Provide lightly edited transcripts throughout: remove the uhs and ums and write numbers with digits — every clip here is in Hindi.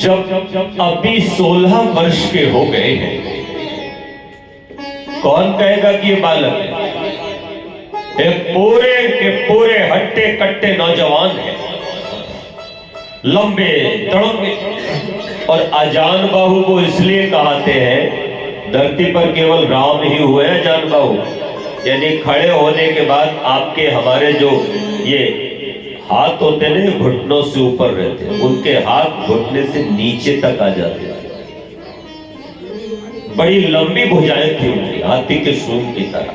जब अभी 16 वर्ष के हो गए हैं, कौन कहेगा कि ये बालक है? पूरे के पूरे हट्टे कट्टे नौजवान हैं, लंबे तड़ंगे। और अजान बाहु को इसलिए कहते हैं, धरती पर केवल राम ही हुए हैं अजान बाहु, यानी खड़े होने के बाद आपके हमारे जो ये हाथ होते हैं घुटनों से ऊपर रहते हैं, उनके हाथ घुटने से नीचे तक आ जाते हैं। बड़ी लंबी भुजाएं थी उनकी, हाथी के सूंड की तरह।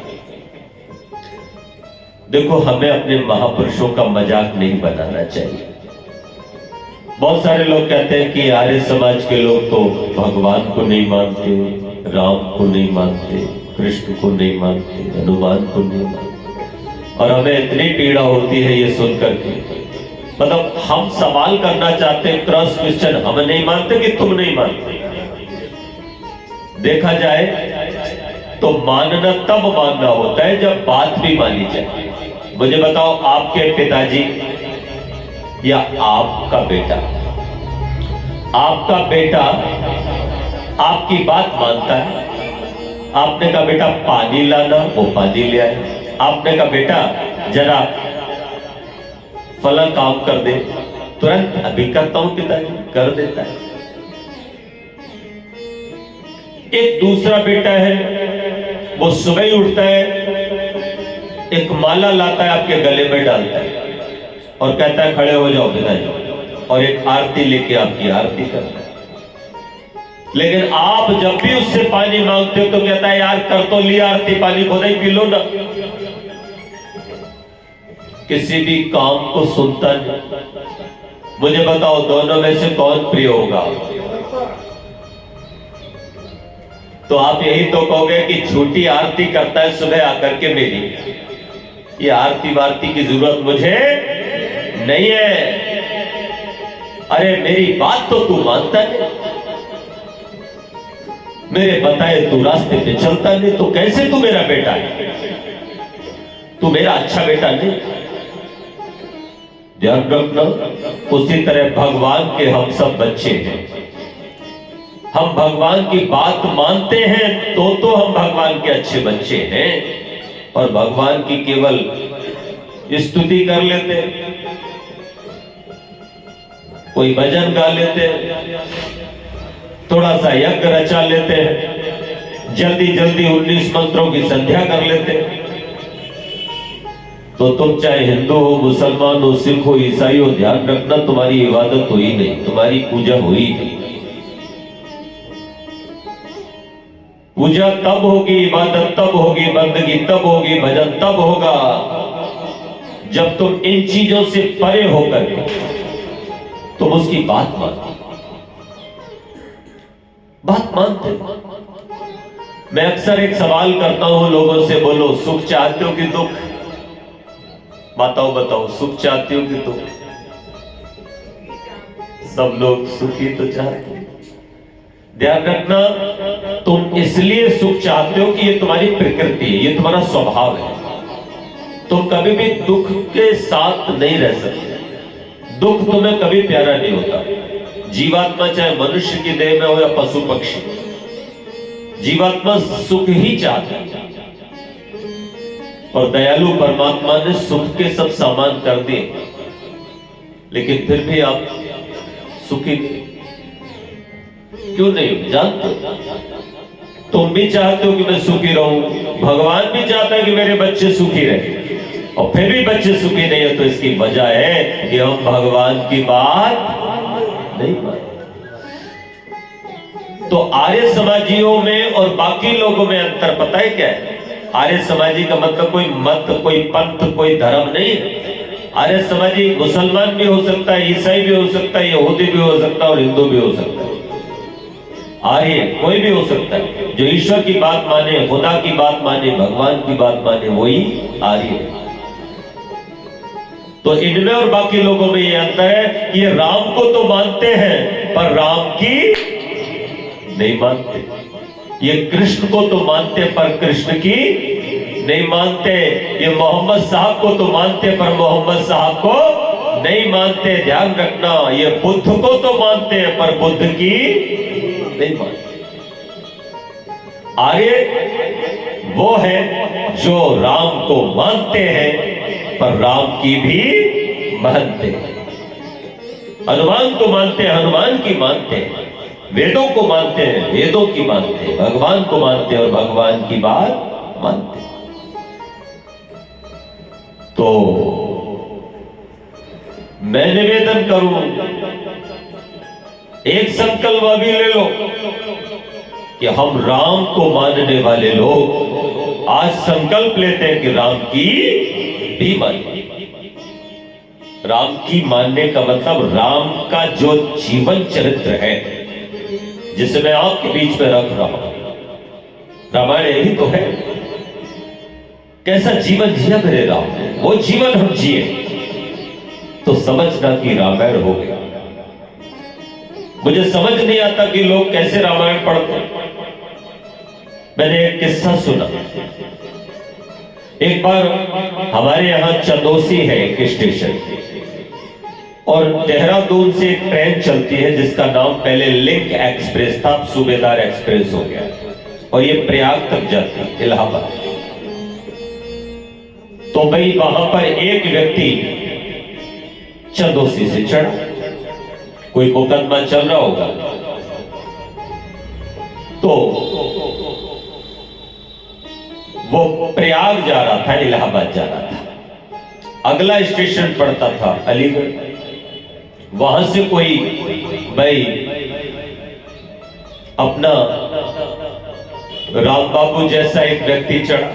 देखो, हमें अपने महापुरुषों का मजाक नहीं बनाना चाहिए। बहुत सारे लोग कहते हैं कि आर्य समाज के लोग तो भगवान को नहीं मानते, राम को नहीं मानते, कृष्ण को नहीं मानते, हनुमान को नहीं मानते। और हमें इतनी पीड़ा होती है ये सुनकर के, मतलब हम सवाल करना चाहते हैं, क्रॉस क्वेश्चन, हम नहीं मानते कि तुम नहीं मानते। देखा जाए तो मानना तब मानना होता है जब बात भी मानी जाए। मुझे बताओ, आपके पिताजी या आपका बेटा आपकी बात मानता है? आपने कहा बेटा पानी लाना, वो पानी ले आए। आपने कहा बेटा जरा फला काम कर दे, तुरंत अभी करता हूं पिताजी, कर देता है। एक दूसरा बेटा है, वो सुबह ही उठता है, एक माला लाता है, आपके गले में डालता है और कहता है खड़े हो जाओ पिताजी, और एक आरती लेके आपकी आरती करता है। लेकिन आप जब भी उससे पानी मांगते हो तो कहता है यार कर तो लिया आरती, पानी खुद ही पी लो ना। किसी भी काम को सुनता नहीं। मुझे बताओ, दोनों में से कौन प्रिय होगा? तो आप यही तो कहोगे कि झूठी आरती करता है सुबह आकर के मेरी, ये आरती वारती की जरूरत मुझे नहीं है। अरे मेरी बात तो तू मानता नहीं, मेरे बताए तू रास्ते पे चलता नहीं, तो कैसे तू मेरा बेटा है? तू मेरा अच्छा बेटा नहीं। ध्यान रखना, उसी तरह भगवान के हम सब बच्चे हैं। हम भगवान की बात मानते हैं तो हम भगवान के अच्छे बच्चे हैं, और भगवान की केवल स्तुति कर लेते हैं, कोई भजन गा लेते हैं, थोड़ा सा यज्ञ रचा लेते हैं, जल्दी जल्दी 19 मंत्रों की संध्या कर लेते हैं। तो तुम चाहे हिंदू हो, मुसलमान हो, सिख हो, ईसाई हो, ध्यान रखना तुम्हारी इबादत हुई नहीं, तुम्हारी पूजा हुई नहीं। पूजा तब होगी, इबादत तब होगी, बंदगी तब होगी, भजन तब होगा जब तुम इन चीजों से परे होकर तुम उसकी बात मानते। मैं अक्सर एक सवाल करता हूं लोगों से, बोलो सुख चाहते हो कि दुख? बताओ, सुख चाहते हो कि दुख? सब लोग सुखी तो चाहते हैं। ध्यान रखना, तुम इसलिए सुख चाहते हो कि ये तुम्हारी प्रकृति है, ये तुम्हारा स्वभाव है। तुम कभी भी दुख के साथ नहीं रह सकते। दुख तुम्हें कभी प्यारा नहीं होता। जीवात्मा चाहे मनुष्य की देह में हो या पशु पक्षी, जीवात्मा सुख ही चाहता है। और दयालु परमात्मा ने सुख के सब सामान कर दिए, लेकिन फिर भी आप सुखी क्यों नहीं? जानते हो, तुम भी चाहते हो कि मैं सुखी रहूं, भगवान भी चाहता है कि मेरे बच्चे सुखी रहे, और फिर भी बच्चे सुखी नहीं है। तो इसकी वजह है कि हम भगवान की बात नहीं मानते। तो आर्य समाजियों में और बाकी लोगों में अंतर पता है क्या है? आर्य समाजी का मतलब कोई मत, कोई पंथ, कोई धर्म नहीं है। आर्य समाजी मुसलमान भी हो सकता है, ईसाई भी हो सकता है, यहूदी भी हो सकता है, और हिंदू भी हो सकता है। आर्य कोई भी हो सकता है, जो ईश्वर की बात माने, खुदा की बात माने, भगवान की बात माने, वही आर्य। तो इनमें और बाकी लोगों में ये अंतर है कि ये राम को तो मानते हैं पर राम की नहीं मानते। ये कृष्ण को तो मानते पर कृष्ण की नहीं मानते। ये मोहम्मद साहब को तो मानते पर मोहम्मद साहब को नहीं मानते, ध्यान रखना, ये बुद्ध को तो मानते हैं पर बुद्ध की नहीं मानते। आर्य वो है जो राम को मानते हैं पर राम की भी मानते हैं, हनुमान को मानते हैं, हनुमान की मानते हैं, वेदों को मानते हैं, वेदों की मानते हैं, भगवान को मानते हैं और भगवान की बात मानते हैं। तो मैं निवेदन करूं, एक संकल्प अभी ले लो कि हम राम को मानने वाले लोग आज संकल्प लेते हैं कि राम की भी माने। राम की मानने का मतलब राम का जो जीवन चरित्र है जिसे मैं आपके बीच में रख रहा हूं, रामायण यही तो है। कैसा जीवन जिया मेरे राम, वो जीवन हम जिए तो समझना कि रामायण हो गया। मुझे समझ नहीं आता कि लोग कैसे रामायण पढ़ते। मैंने एक किस्सा सुना, एक बार हमारे यहां चंदोसी है एक स्टेशन, और देहरादून से एक ट्रेन चलती है जिसका नाम पहले लिंक एक्सप्रेस था, अब सूबेदार एक्सप्रेस हो गया, और ये प्रयाग तक जाती है, इलाहाबाद। तो भाई वहां पर एक व्यक्ति चंदोसी से चढ़ा, कोई मुकदमा चल रहा होगा, तो वो प्रयाग जा रहा था, इलाहाबाद जा रहा था। अगला स्टेशन पड़ता था अलीगढ़। वहां से कोई भाई अपना राम बाबू जैसा एक व्यक्ति चढ़ा,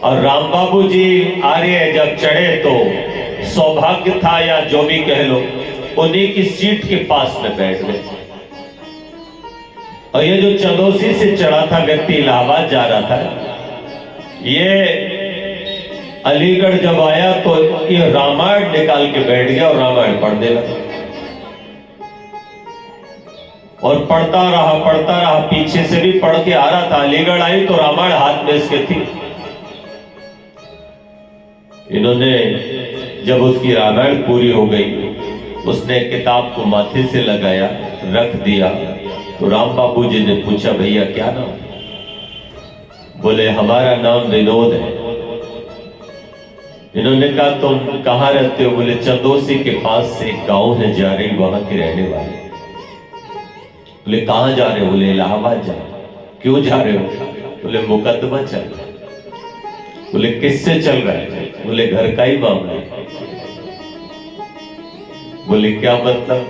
और राम बाबू जी आर्य जब चढ़े तो सौभाग्य था या जो भी कह लो, उन्हीं की सीट के पास में बैठ गए। और ये जो चंदोसी से चढ़ा था व्यक्ति, इलाहाबाद जा रहा था, ये अलीगढ़ जब आया तो ये रामायण निकाल के बैठ गया और रामायण पढ़ने लगा, और पढ़ता रहा, पीछे से भी पढ़ के आ रहा था। अलीगढ़ आई तो रामायण हाथ में इसके थी। इन्होंने जब उसकी रामायण पूरी हो गई, उसने किताब को माथे से लगाया, रख दिया, तो राम बाबू जी ने पूछा, भैया क्या नाम? बोले हमारा नाम विनोद है। इन्होंने कहा तुम कहां रहते हो? बोले चंदोसी के पास से एक गांव है जा रही, वहां के रहने वाले। बोले कहां जा रहे हो? बोले इलाहाबाद जा रहे। क्यों जा रहे हो? बोले मुकदमा चल रहा है। बोले किससे चल रहा है? बोले घर का ही मामला है। बोले क्या मतलब?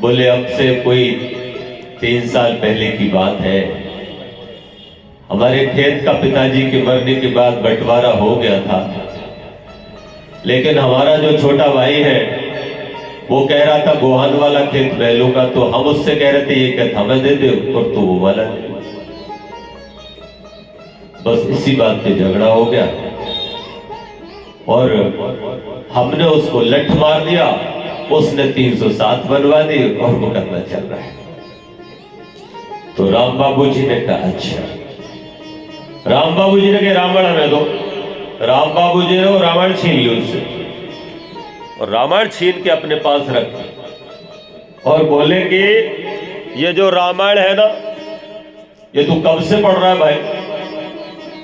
बोले अब से कोई 3 साल पहले की बात है, हमारे खेत का पिताजी के मरने के बाद बंटवारा हो गया था, लेकिन हमारा जो छोटा भाई है वो कह रहा था गोहान वाला खेत मैं लूंगा, तो हम उससे कह रहे थे ये कहता हमें दे दो और तो वो वाला दे। बस इसी बात पे झगड़ा हो गया और हमने उसको लठ मार दिया, उसने 307 बनवा दी और मुकदमा चल रहा है। तो राम बाबू जी ने कहा अच्छा। राम बाबू जी ने कहा रामायण हमें दो। राम बाबू जी ने वो रामायण छीन ली उससे, और रामायण छीन के अपने पास रखी, और बोले कि ये जो रामायण है ना, ये तू कब से पढ़ रहा है भाई,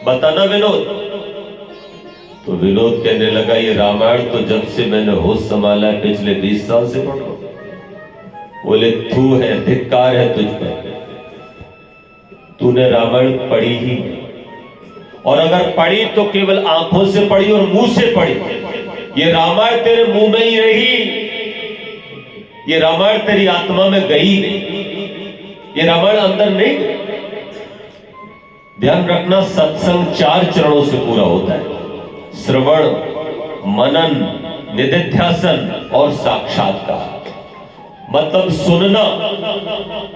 बताना विनोद। तो विनोद कहने लगा ये रामायण तो जब से मैंने होश संभाला है पिछले 20 साल से पढ़ रहा हूं। बोले थू है, धिक्कार है तुझ पर, तूने रामायण पढ़ी ही, और अगर पढ़ी तो केवल आंखों से पढ़ी और मुंह से पढ़ी। ये रामायण तेरे मुंह में ही रही, ये रामायण तेरी आत्मा में गई नहीं, ये रामायण अंदर नहीं गई। ध्यान रखना, सत्संग 4 चरणों से पूरा होता है, श्रवण, मनन, निधिध्यासन और साक्षात्कार। मतलब सुनना।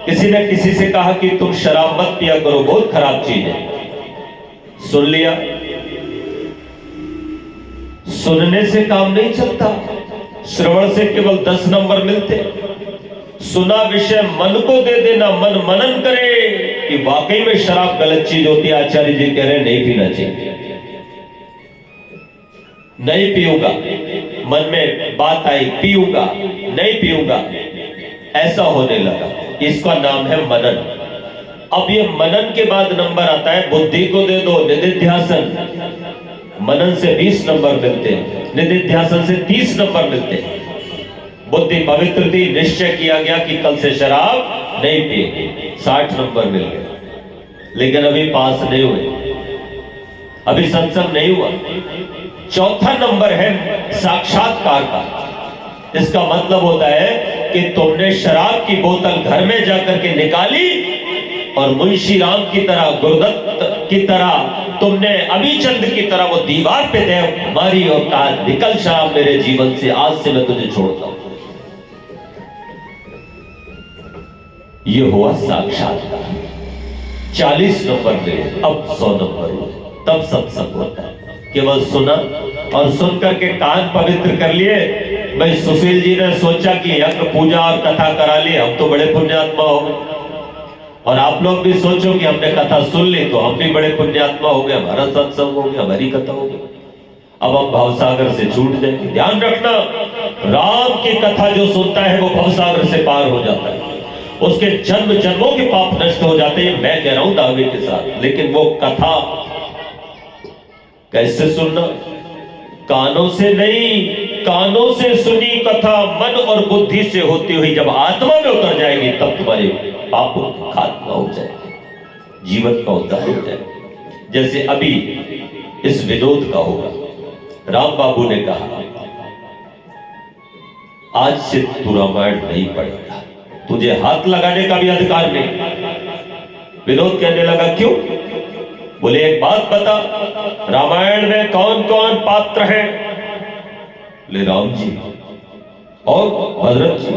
किसी ने किसी से कहा कि तुम शराब मत पिया करो, बहुत खराब चीज है, सुन लिया। सुनने से काम नहीं चलता, श्रवण से केवल 10 नंबर मिलते। सुना विषय मन को दे देना, मन मनन करे कि वाकई में शराब गलत चीज होती है, आचार्य जी कह रहे हैं नहीं पीना चाहिए। नहीं पीऊंगा, मन में बात आई पीऊंगा नहीं पीऊंगा, ऐसा होने लगा। इसका नाम है मनन। अब ये मनन के बाद नंबर आता है बुद्धि को दे दो निधिध्यासन। मनन से 20 नंबर मिलते हैं, निधिध्यासन से 30 नंबर मिलते हैं। बुद्धि पवित्र थी, निश्चय किया गया कि कल से शराब नहीं पिएगी, 60 नंबर मिल गए। लेकिन अभी पास नहीं हुए, अभी सत्संग नहीं हुआ। चौथा नंबर है साक्षात्कार का। इसका मतलब होता है कि तुमने शराब की बोतल घर में जाकर के निकाली और मुंशी राम की तरह, गुरुदत्त की तरह, तुमने अभिचंद की तरह वो दीवार पे देव मारी और कहा निकल शराब मेरे जीवन से, आज से मैं तुझे छोड़ता हूं। ये हुआ साक्षात्कार। 40 नंबर मिले, अब 100 नंबर हुए, तब सत्संग होता है। केवल सुना और सुन करके कान पवित्र कर लिए। भाई सुशील जी ने सोचा कि यज्ञ पूजा और कथा करा ली, हम तो बड़े पुण्यात्मा हो गए। और आप लोग भी सोचो कि हमने कथा सुन ली तो हम भी बड़े पुण्यात्मा हो गए, हमारा सत्संग हो गया, हमारी कथा हो गई। अब हम भवसागर से छूट जाएंगे। ध्यान रखना, राम की कथा जो सुनता है वो भवसागर से पार हो जाता है, उसके जन्म जन्मों के पाप नष्ट हो जाते हैं। मैं कह रहा हूं दावे के साथ। लेकिन वो कथा कैसे सुनना? कानों से नहीं, कानों से सुनी कथा मन और बुद्धि से होती हुई जब आत्मा में उतर जाएगी तब तुम्हारे पापों की खात्मा हो जाएगी, जीवन का उद्धार हो जाएगा। जैसे अभी इस विनोद का होगा। राम बाबू ने कहा आज से तू रामायण नहीं पढ़ेगा, तुझे हाथ लगाने का भी अधिकार नहीं। विनोद कहने लगा क्यों? बोले एक बात बता, रामायण में कौन कौन पात्र हैं? बोले राम जी और भरत जी,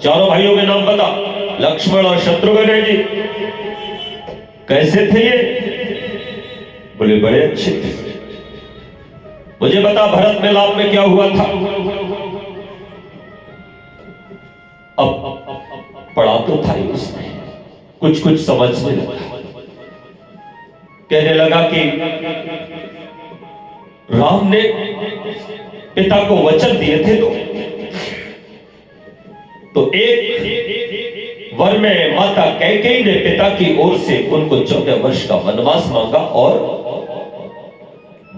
चारों भाइयों के नाम बता। लक्ष्मण और शत्रुघ्न जी। कैसे थे ये? बोले बड़े अच्छे थे। मुझे बता भरत मिलाप में क्या हुआ था? अब पढ़ा तो था ही उसने, कुछ कुछ समझने लगा। कहने लगा कि राम ने पिता को वचन दिए थे तो एक वर में माता कैकेयी ने पिता की ओर से उनको 14 वर्ष का वनवास मांगा और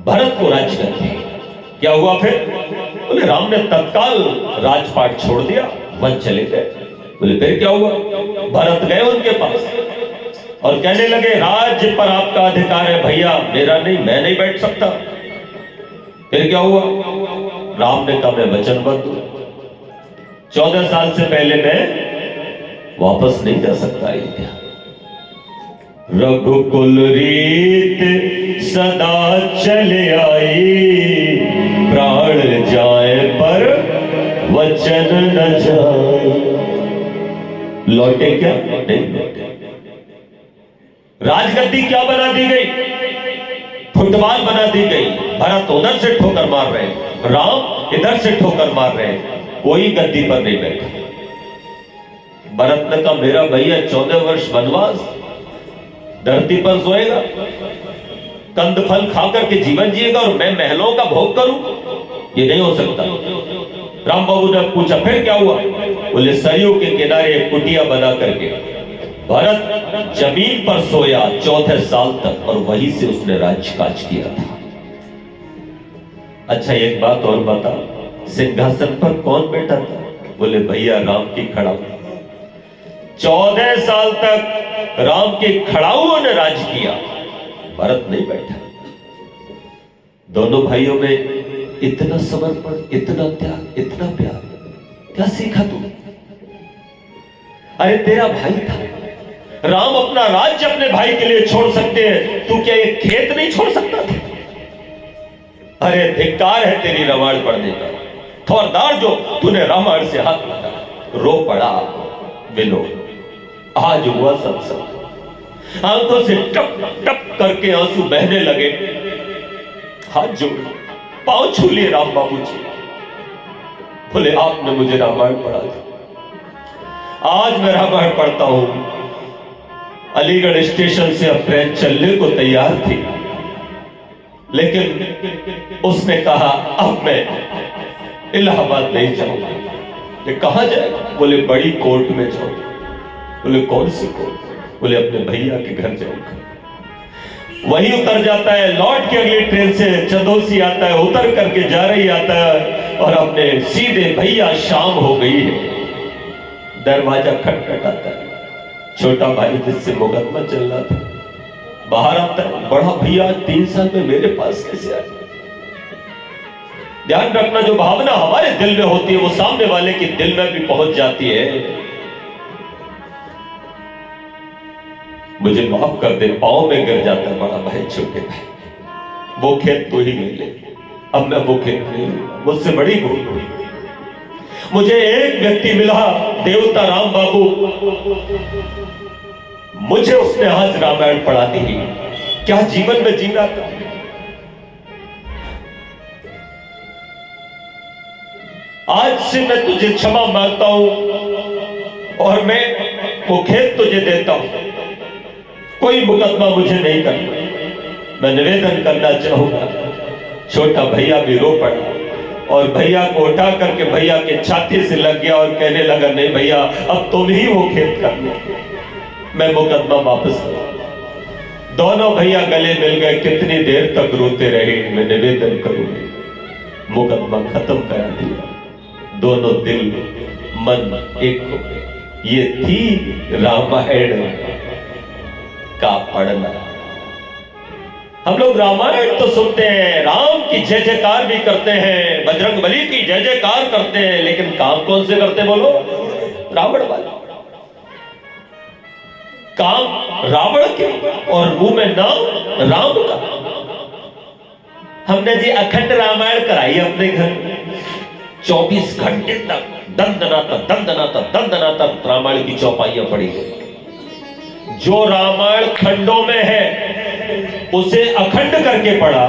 भरत को राज्य कर दिया। क्या हुआ फिर? बोले राम ने तत्काल राजपाट छोड़ दिया, वन चले गए। बोले फिर क्या हुआ? भरत गए उनके पास और कहने लगे राज्य पर आपका अधिकार है भैया, मेरा नहीं, मैं नहीं बैठ सकता। फिर क्या हुआ? राम ने कहा मैं वचनबद्ध हूं, 14 साल से पहले मैं वापस नहीं जा सकता अयोध्या। रघुकुल रीत सदा चले आई, प्राण जाए पर वचन न जाए। लौटे क्या? नहीं लौटे। राजगद्दी क्या बना दी गई? फुटबॉल बना दी गई। भरत उधर से ठोकर मार रहे, राम इधर से ठोकर मार रहे, कोई गद्दी पर नहीं बैठा। भरत ने कहा मेरा भैया 14 वर्ष वनवास, धरती पर सोएगा, कंद फल खाकर के जीवन जिएगा और मैं महलों का भोग करूं? ये नहीं हो सकता। राम बाबू ने पूछा फिर क्या हुआ? बोले सरयू के किनारे एक कुटिया बना करके भरत जमीन पर सोया 14 साल तक और वहीं से उसने राजकाज किया था। अच्छा एक बात और बता, सिंहासन पर कौन बैठा था? बोले भैया राम की खड़ाऊ। 14 साल तक राम के खड़ाऊओं ने राज किया, भरत नहीं बैठा। दोनों भाइयों में इतना समर्पण, इतना त्याग, इतना प्यार, क्या सीखा तू? अरे तेरा भाई था, राम अपना राज्य अपने भाई के लिए छोड़ सकते हैं, तू क्या एक खेत नहीं छोड़ सकता था? अरे धिक्कार है तेरी रामायण पढ़ने का, खबरदार जो तूने रामायण से हाथ लगा। रो पड़ा विनोद। आज हुआ सत्संग, आंखों से टप टप करके आंसू बहने लगे। हाथ जोड़ पांव छू लिए राम बाबू जी। बोले आपने मुझे रामायण पढ़ा था, आज मैं रामायण पढ़ता हूं। अलीगढ़ स्टेशन से अब ट्रेन चलने को तैयार थी, लेकिन उसने कहा अब मैं इलाहाबाद नहीं जाऊंगा। ये कहाँ जाए? बोले बड़ी कोर्ट में जाओ। बोले कौन सी कोर्ट? बोले अपने भैया के घर जाऊंगा। वही उतर जाता है, लौट के अगली ट्रेन से चंदौसी आता है, उतर करके जा रही आता है और अपने सीधे भैया शाम हो गई है। दरवाजा खटखटाता है, छोटा भाई जिससे मुकदमा चल रहा था बाहर आता है। बड़ा भैया 3 साल में मेरे पास कैसे आया? ध्यान रखना, जो भावना हमारे दिल में होती है वो सामने वाले के दिल में भी पहुंच जाती है। मुझे माफ कर दे, पांव में गिर जाता है बड़ा भाई, छोटे भाई, वो खेत तो ही नहीं ले, अब मैं वो खेत नहीं लूंगा, मुझसे बड़ी भूल हुई। मुझे एक व्यक्ति मिला, देवता राम बाबू, मुझे उसने आज रामायण पढ़ा दी। क्या जीवन में जीना था। आज से मैं तुझे क्षमा मांगता हूं और मैं वो खेत तुझे देता हूं, कोई मुकदमा मुझे नहीं करना। मैं निवेदन करना चाहूंगा। छोटा भैया भी रो पड़ा और भैया को उठा करके भैया के छाती से लग गया और कहने लगा नहीं भैया, अब तुम ही वो खेत कर लो, मैं मुकदमा वापस करूं। दोनों भैया गले मिल गए, कितनी देर तक रोते रहे। मैं निवेदन करूं, मुकदमा खत्म करा दिया, दोनों दिल मन एक हो गए। ये थी रामायण का पढ़ना। हम लोग रामायण तो सुनते हैं, राम की जय जयकार भी करते हैं, बजरंगबली की जय जयकार करते हैं, लेकिन काम कौन से करते बोलो? रावण वाला काम, रावण के, और मुंह में नाम राम का। हमने जी अखंड रामायण कराई अपने घर, 24 घंटे तक दंदनाता रामायण की चौपाइयां पड़ी गई। जो रामायण खंडों में है उसे अखंड करके पढ़ा,